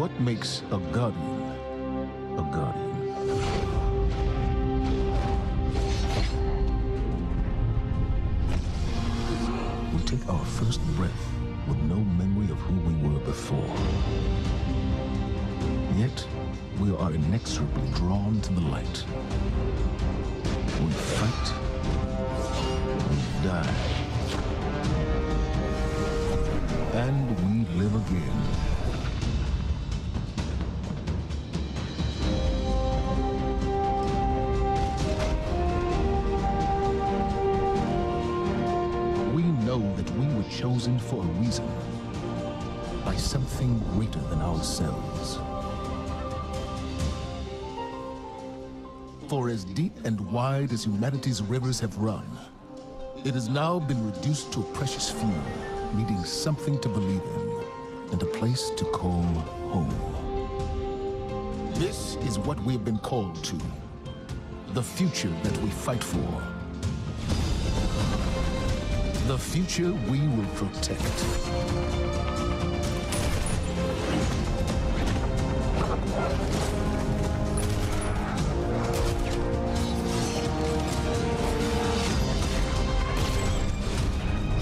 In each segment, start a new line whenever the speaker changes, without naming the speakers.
What makes a guardian a guardian? We take our first breath with no memory of who we were before. Yet, we are inexorably drawn to the light. We fight, we die, and we live again. We know that we were chosen for a reason, by something greater than ourselves. For as deep and wide as humanity's rivers have run, it has now been reduced to a precious few, needing something to believe in, and a place to call home. This is what we have been called to, the future that we fight for. The future we will protect.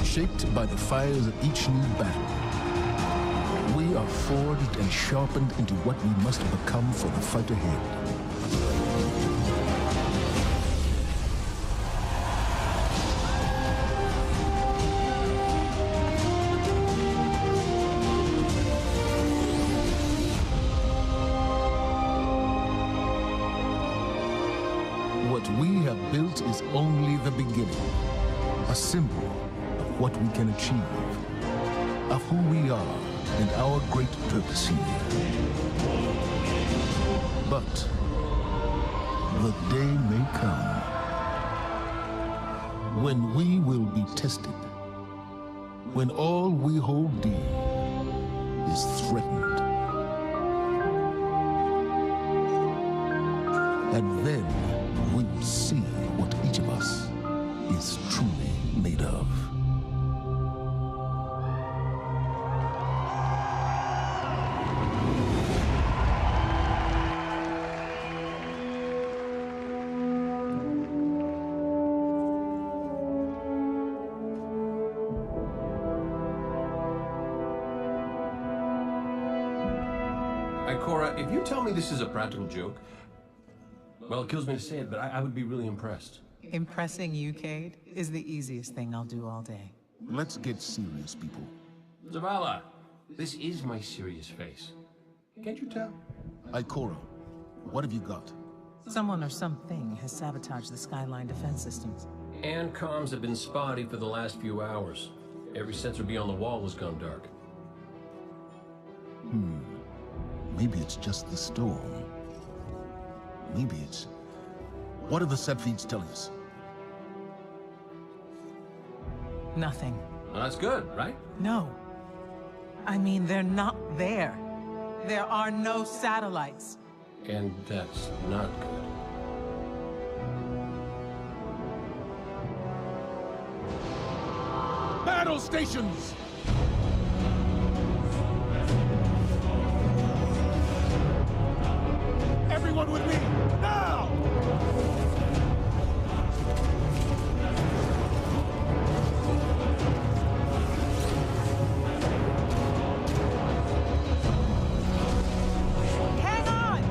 Shaped by the fires of each new battle, we are forged and sharpened into what we must become for the fight ahead. What we have built is only the beginning, a symbol of what we can achieve, of who we are and our great purpose here. But the day may come when we will be tested, when all we hold dear is threatened. And then we will see what each of us is truly made of.
Ikora, if you tell me this is a practical joke, well, it kills me to say it, but I would be really impressed.
Impressing you, Cade, is the easiest thing I'll do all day.
Let's get serious, people.
Zavala, this is my serious face. Can't you tell?
Ikora, what have you got?
Someone or something has sabotaged the Skyline defense systems.
And comms have been spotty for the last few hours. Every sensor beyond the wall has gone dark.
Maybe it's just the storm. Maybe it's... What are the set feeds telling us?
Nothing.
Well, that's good, right?
No. I mean, they're not there. There are no satellites.
And that's not good.
Battle stations! Everyone with me, now!
Hang on!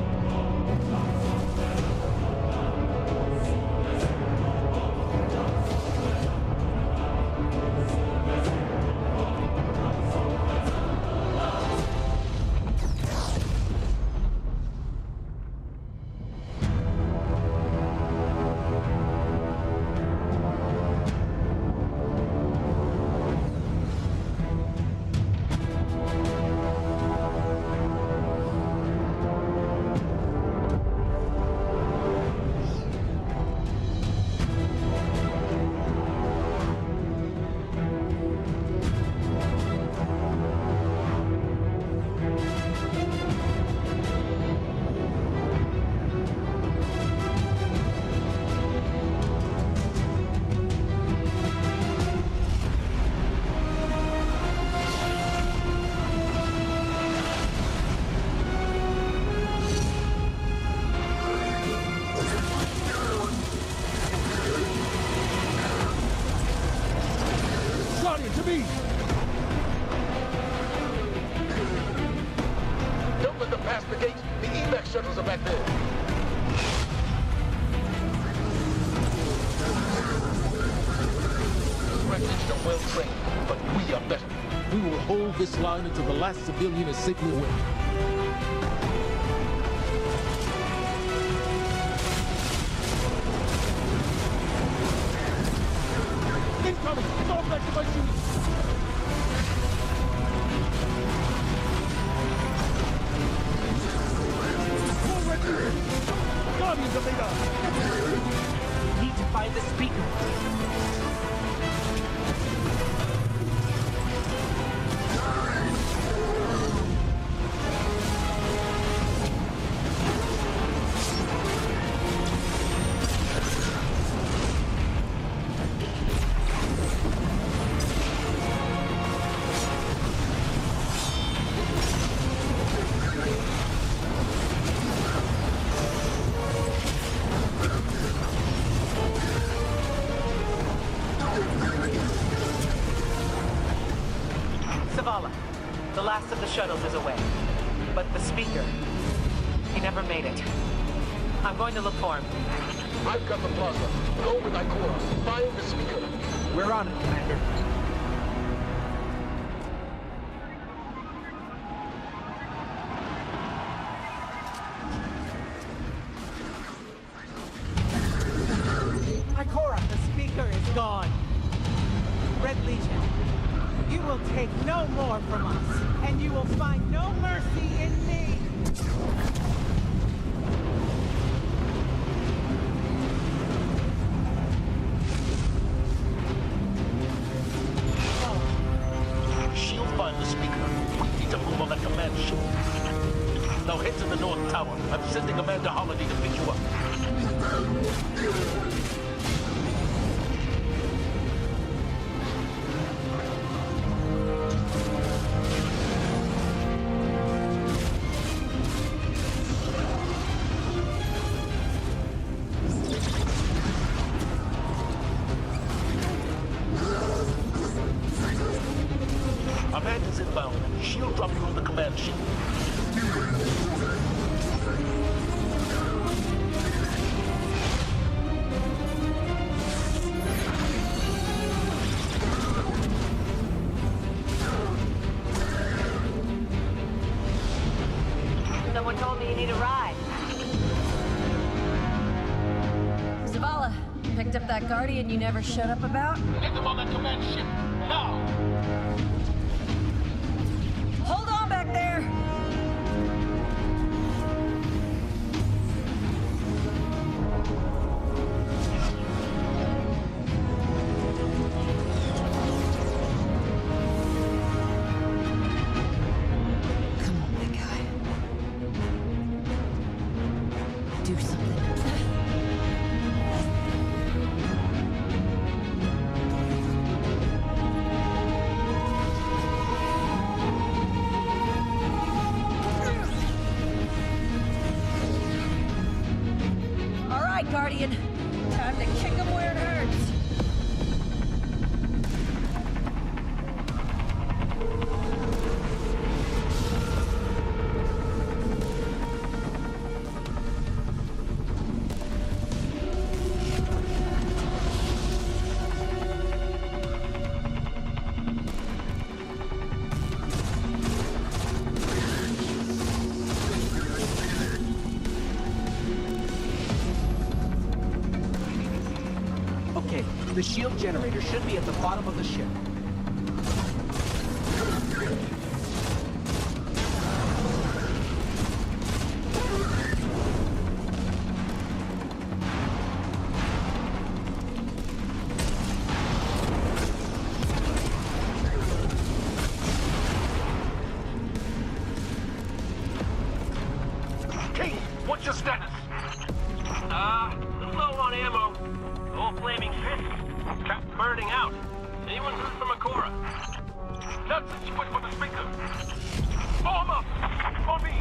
Red Legion are well trained, but we are better.
We will hold this line until the last civilian is safely away. Incoming! Fall back to my unit! Guardians of Ada!
Need to find the speaker. Zavala, the last of the shuttles is away. But the speaker, he never made it. I'm going to look for him.
I've got the plaza. Go with Ikora. Find the speaker.
We're on it, Commander. Ikora, the speaker is gone. Red Legion, you will take no more from us, and you will find no mercy in me.
She'll find the speaker. We need to move on that command ship. Now head to the North Tower. I'm sending Amanda Holiday to pick you up. Amanda's inbound. She'll drop you on the command ship.
Someone told me you need a ride. Zavala, picked up that Guardian you never shut up about?
Get them on that command ship. Now!
Hold on back there! Come on, big guy. Do something. All right, Guardian. Time to kick him where it hurts.
Okay, the shield generator should be at the bottom of the ship.
King, what's your status?
Low on ammo. Old flaming fist. Kept burning out. Anyone heard from Ikora?
Nonsense, you wait for the speaker. Form up! For me!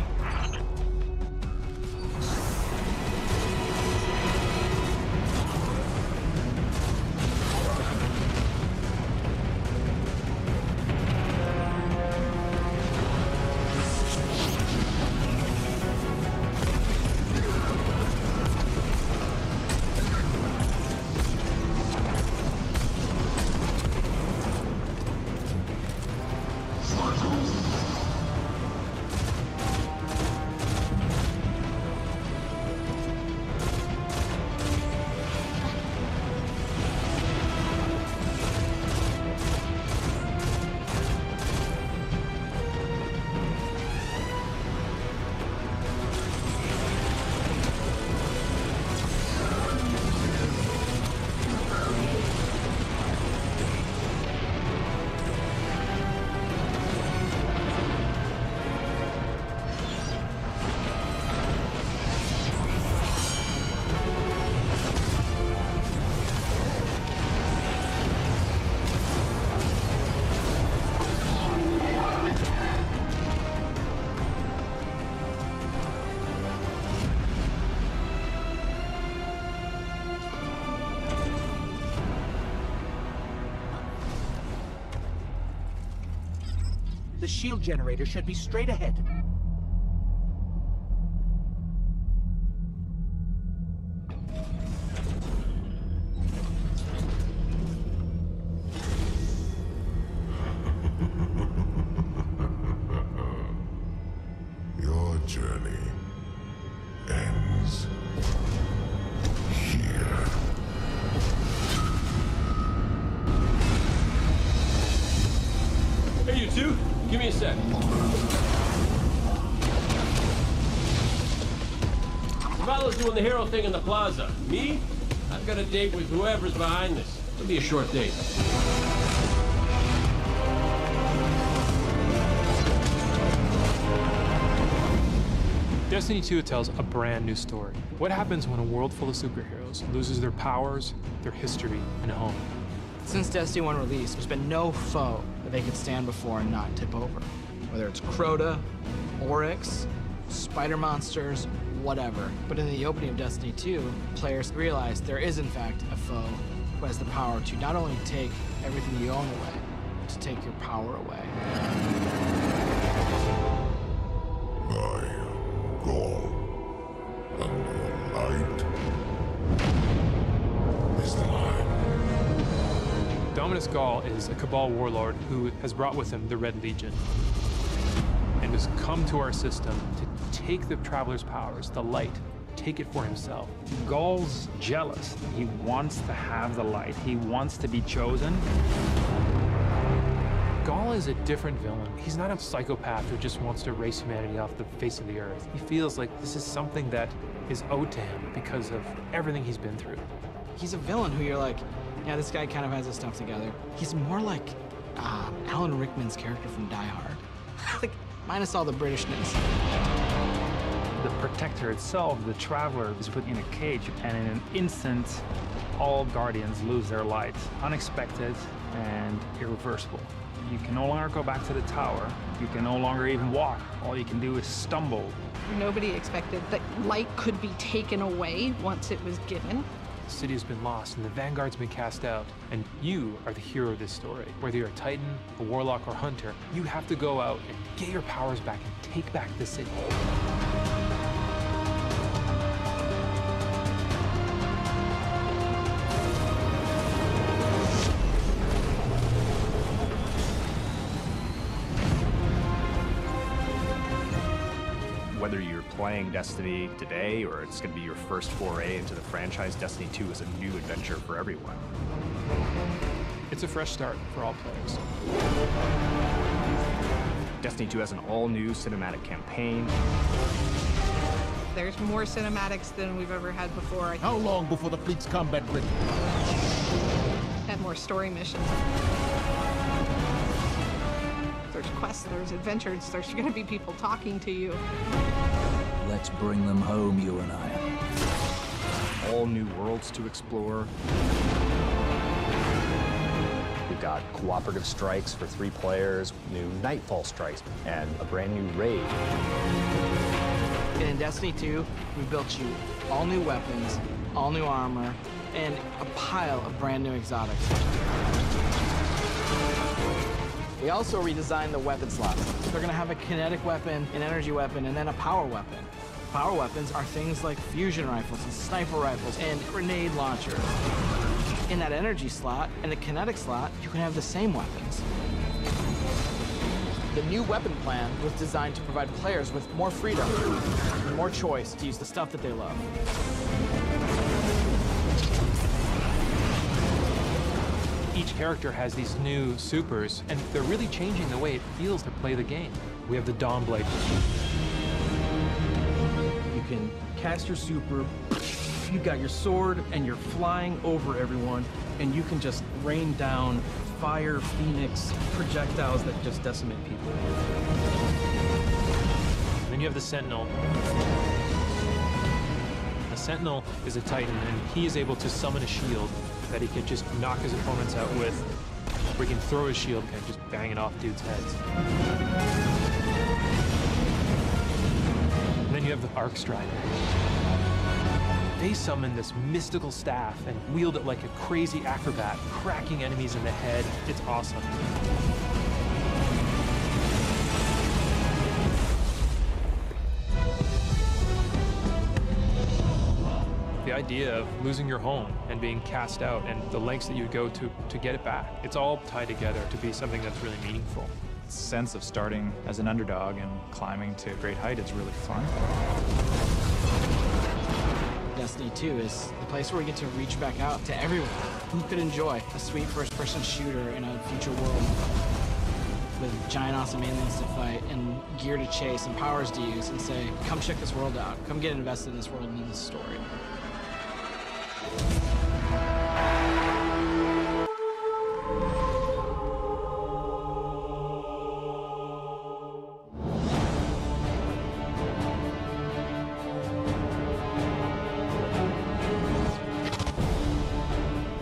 The shield generator should be straight ahead.
Your journey ends here.
Hey, you two, give me a sec. Cavallo's doing the hero thing in the plaza. Me? I've got a date with whoever's behind this. It'll be a short date.
Destiny 2 tells a brand new story. What happens when a world full of superheroes loses their powers, their history, and home?
Since Destiny 1 release, there's been no foe that they could stand before and not tip over. Whether it's Crota, Oryx, spider monsters, whatever. But in the opening of Destiny 2, players realize there is in fact a foe who has the power to not only take everything you own away, but to take your power away.
I am Gaul, and the light is mine.
Dominus Gaul is a Cabal warlord who has brought with him the Red Legion and has come to our system to take the Traveler's powers, the light, take it for himself.
Gaul's jealous. He wants to have the light. He wants to be chosen.
Gaul is a different villain. He's not a psychopath who just wants to erase humanity off the face of the earth. He feels like this is something that is owed to him because of everything he's been through.
He's a villain who you're like, yeah, this guy kind of has his stuff together. He's more like Alan Rickman's character from Die Hard. Like, minus all the Britishness.
The Protector itself, the Traveler, is put in a cage, and in an instant, all Guardians lose their light. Unexpected and irreversible. You can no longer go back to the tower. You can no longer even walk. All you can do is stumble.
Nobody expected that light could be taken away once it was given.
The city has been lost and the Vanguard's been cast out, and you are the hero of this story. Whether you're a Titan, a Warlock, or Hunter, you have to go out and get your powers back and take back the city.
Whether you're playing Destiny today or it's going to be your first foray into the franchise, Destiny 2 is a new adventure for everyone.
It's a fresh start for all players.
Destiny 2 has an all-new cinematic campaign.
There's more cinematics than we've ever had before.
How long before the fleet's combat ready?
And more story missions. There's quests, there's adventures, there's going to be people talking to you.
Let's bring them home, you and I.
All new worlds to explore. We've got cooperative strikes for 3 players, new Nightfall strikes, and a brand new raid.
And in Destiny 2, we built you all new weapons, all new armor, and a pile of brand new exotics. We also redesigned the weapon slots. They're gonna have a kinetic weapon, an energy weapon, and then a power weapon. Power weapons are things like fusion rifles and sniper rifles and grenade launchers. In that energy slot and the kinetic slot, you can have the same weapons. The new weapon plan was designed to provide players with more freedom and more choice to use the stuff that they love.
Each character has these new supers, and they're really changing the way it feels to play the game. We have the Dawnblade.
You can cast your super, you've got your sword, and you're flying over everyone, and you can just rain down fire, phoenix, projectiles that just decimate people.
And then you have the Sentinel. The Sentinel is a Titan, and he is able to summon a shield that he can just knock his opponents out with, or he can throw his shield and just bang it off dudes' heads. And then you have the Arc Strider. They summon this mystical staff and wield it like a crazy acrobat, cracking enemies in the head. It's awesome. The idea of losing your home and being cast out and the lengths that you go to get it back, it's all tied together to be something that's really meaningful.
The sense of starting as an underdog and climbing to a great height is really fun.
Destiny 2 is the place where we get to reach back out to everyone who could enjoy a sweet first-person shooter in a future world with giant awesome aliens to fight and gear to chase and powers to use, and say, come check this world out, come get invested in this world and in this story.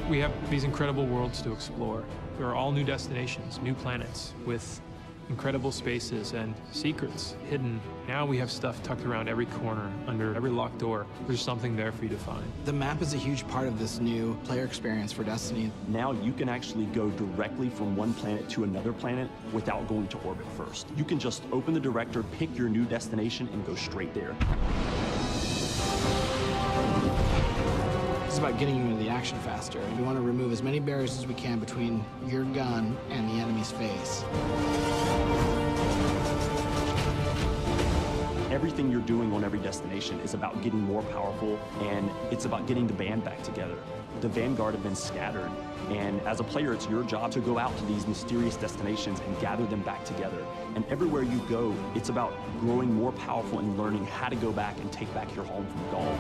We have these incredible worlds to explore. There are all new destinations, new planets with incredible spaces and secrets hidden. Now we have stuff tucked around every corner, under every locked door. There's something there for you to find.
The map is a huge part of this new player experience for Destiny.
Now you can actually go directly from one planet to another planet without going to orbit first. You can just open the director, pick your new destination, and go straight there.
It's about getting you into the action faster. We want to remove as many barriers as we can between your gun and the enemy's face.
Everything you're doing on every destination is about getting more powerful, and it's about getting the band back together. The Vanguard have been scattered, and as a player, it's your job to go out to these mysterious destinations and gather them back together. And everywhere you go, it's about growing more powerful and learning how to go back and take back your home from Gaul.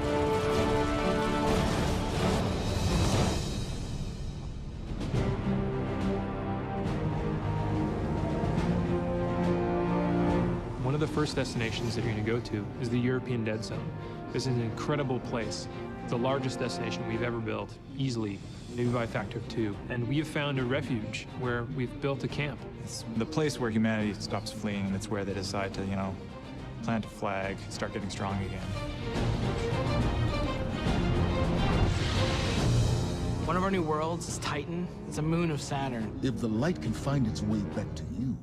One of the first destinations that you're going to go to is the European Dead Zone. This is an incredible place. The largest destination we've ever built, easily, maybe by a factor of 2. And we have found a refuge where we've built a camp.
It's the place where humanity stops fleeing, and it's where they decide to, you know, plant a flag, start getting strong again.
One of our new worlds is Titan. It's a moon of Saturn.
If the light can find its way back to you,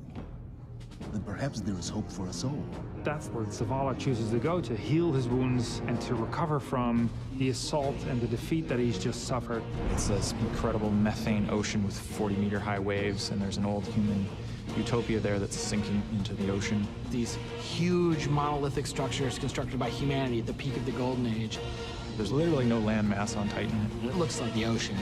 then perhaps there is hope for us all.
That's where Zavala chooses to go, to heal his wounds and to recover from the assault and the defeat that he's just suffered.
It's this incredible methane ocean with 40-meter-high waves, and there's an old human utopia there that's sinking into the ocean.
These huge monolithic structures constructed by humanity at the peak of the Golden Age.
There's literally no land mass on Titan.
It looks like the ocean.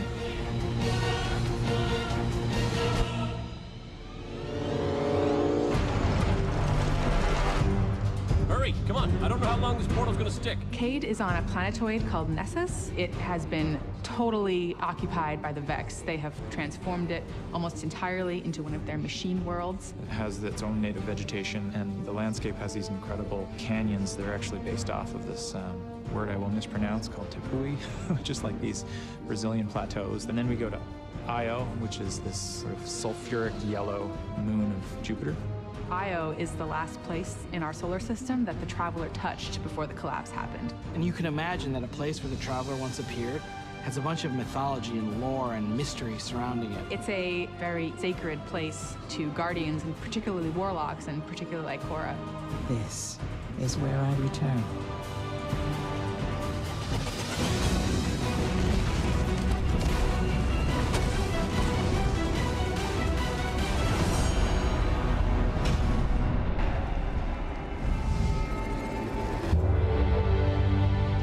Hurry, come on. I don't know how long this portal's gonna stick.
Cayde is on a planetoid called Nessus. It has been totally occupied by the Vex. They have transformed it almost entirely into one of their machine worlds.
It has its own native vegetation, and the landscape has these incredible canyons that are actually based off of this word I will mispronounce called Tepui, which is like these Brazilian plateaus. And then we go to Io, which is this sort of sulfuric yellow moon of Jupiter.
Io is the last place in our solar system that the Traveler touched before the collapse happened.
And you can imagine that a place where the Traveler once appeared has a bunch of mythology and lore and mystery surrounding it.
It's a very sacred place to Guardians, and particularly Warlocks, and particularly Ikora.
This is where I return.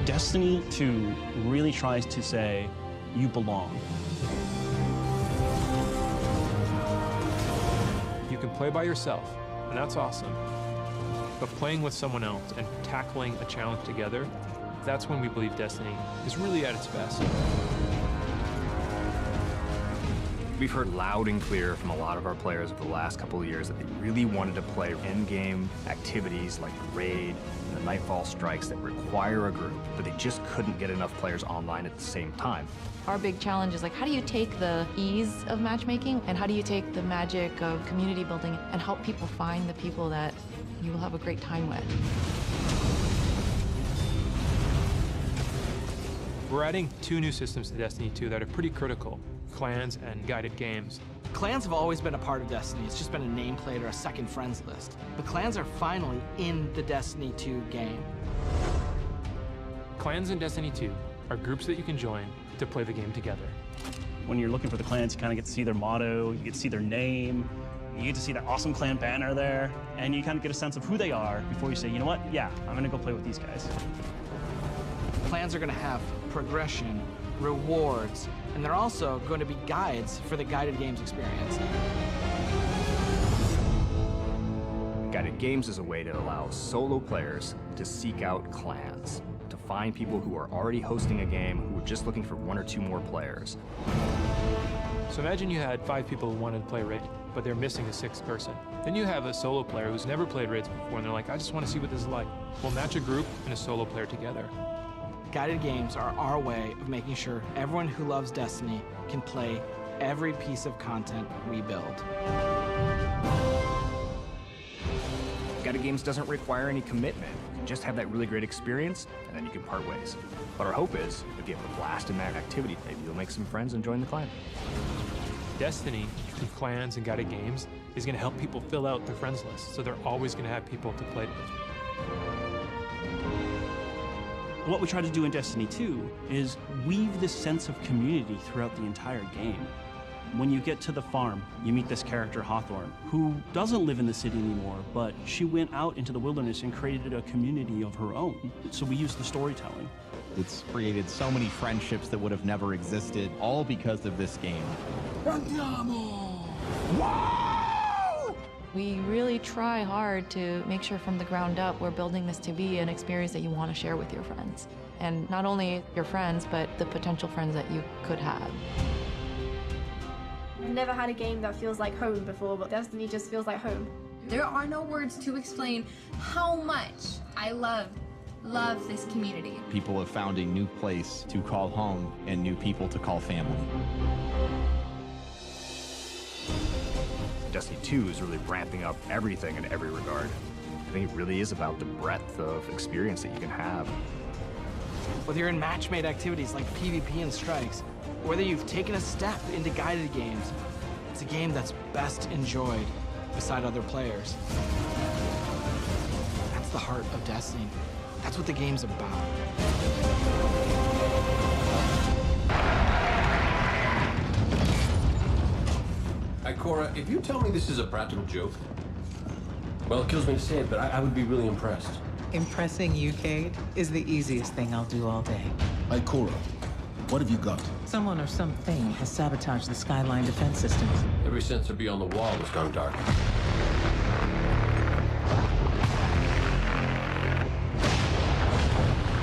Destiny 2 really tries to say, you belong.
You can play by yourself, and that's awesome. But playing with someone else and tackling a challenge together, that's when we believe Destiny is really at its best.
We've heard loud and clear from a lot of our players over the last couple of years that they really wanted to play endgame activities like the raid and the Nightfall strikes that require a group, but they just couldn't get enough players online at the same time.
Our big challenge is like, how do you take the ease of matchmaking and how do you take the magic of community building and help people find the people that you will have a great time with?
We're adding 2 new systems to Destiny 2 that are pretty critical: clans and guided games.
Clans have always been a part of Destiny. It's just been a nameplate or a second friends list. But clans are finally in the Destiny 2 game.
Clans in Destiny 2 are groups that you can join to play the game together.
When you're looking for the clans, you kind of get to see their motto, you get to see their name, you get to see that awesome clan banner there, and you kind of get a sense of who they are before you say, you know what, yeah, I'm gonna go play with these guys.
Clans are going to have progression, rewards, and they're also going to be guides for the guided games experience.
Guided Games is a way to allow solo players to seek out clans, to find people who are already hosting a game who are just looking for 1 or 2 more players.
So imagine you had 5 people who wanted to play Raid, but they're missing a 6th person. Then you have a solo player who's never played Raids before, and they're like, I just want to see what this is like. We'll match a group and a solo player together.
Guided games are our way of making sure everyone who loves Destiny can play every piece of content we build.
Guided Games doesn't require any commitment. You can just have that really great experience, and then you can part ways. But our hope is, if you have a blast in that activity, maybe you'll make some friends and join the clan.
Destiny, through clans and guided games, is going to help people fill out their friends list, so they're always going to have people to play with.
What we try to do in Destiny 2 is weave this sense of community throughout the entire game. When you get to the farm, you meet this character, Hawthorne, who doesn't live in the city anymore, but she went out into the wilderness and created a community of her own. So we use the storytelling.
It's created so many friendships that would have never existed, all because of this game.
We really try hard to make sure from the ground up we're building this to be an experience that you want to share with your friends. And not only your friends, but the potential friends that you could have.
I've never had a game that feels like home before, but Destiny just feels like home.
There are no words to explain how much I love this community.
People have found a new place to call home and new people to call family.
Destiny 2 is really ramping up everything in every regard. I think it really is about the breadth of experience that you can have.
Whether you're in match-made activities like PvP and strikes, or whether you've taken a step into guided games, it's a game that's best enjoyed beside other players. That's the heart of Destiny. That's what the game's about.
Ikora, if you tell me this is a practical joke, well, it kills me to say it, but I would be really impressed.
Impressing you, Cade, is the easiest thing I'll do all day.
Ikora, what have you got?
Someone or something has sabotaged the Skyline defense systems.
Every sensor beyond the wall has gone dark.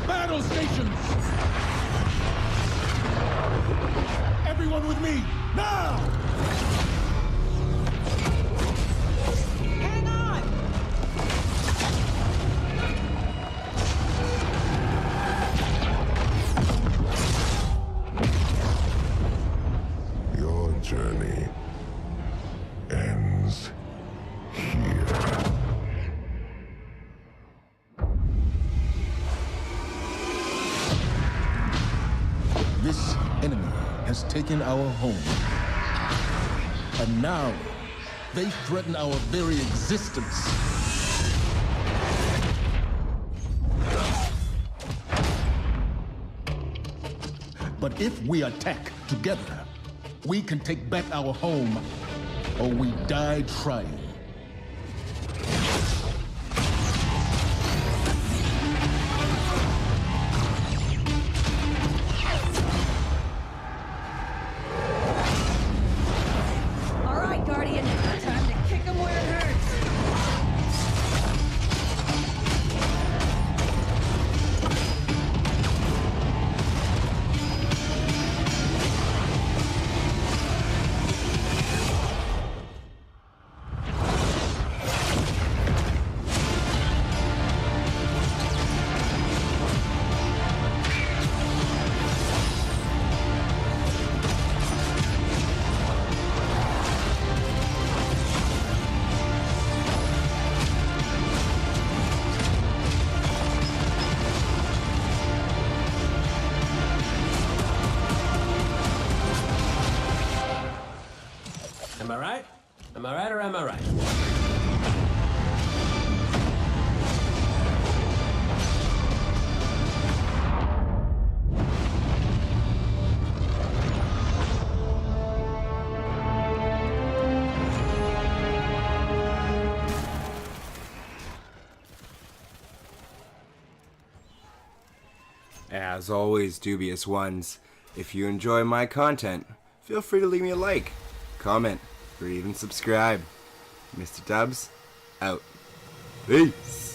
Battle stations! Everyone with me, now!
Hang on!
Your journey ends here. This enemy has taken our home. And now, they threaten our very existence. But if we attack together, we can take back our home, or we die trying.
All right, Guardian. Time to kick him where it hurts.
Am I right? Am I right or am I right?
as always, Dubious Ones, if you enjoy my content, feel free to leave me a like, comment, or even subscribe. Mr. Dubs, out. Peace.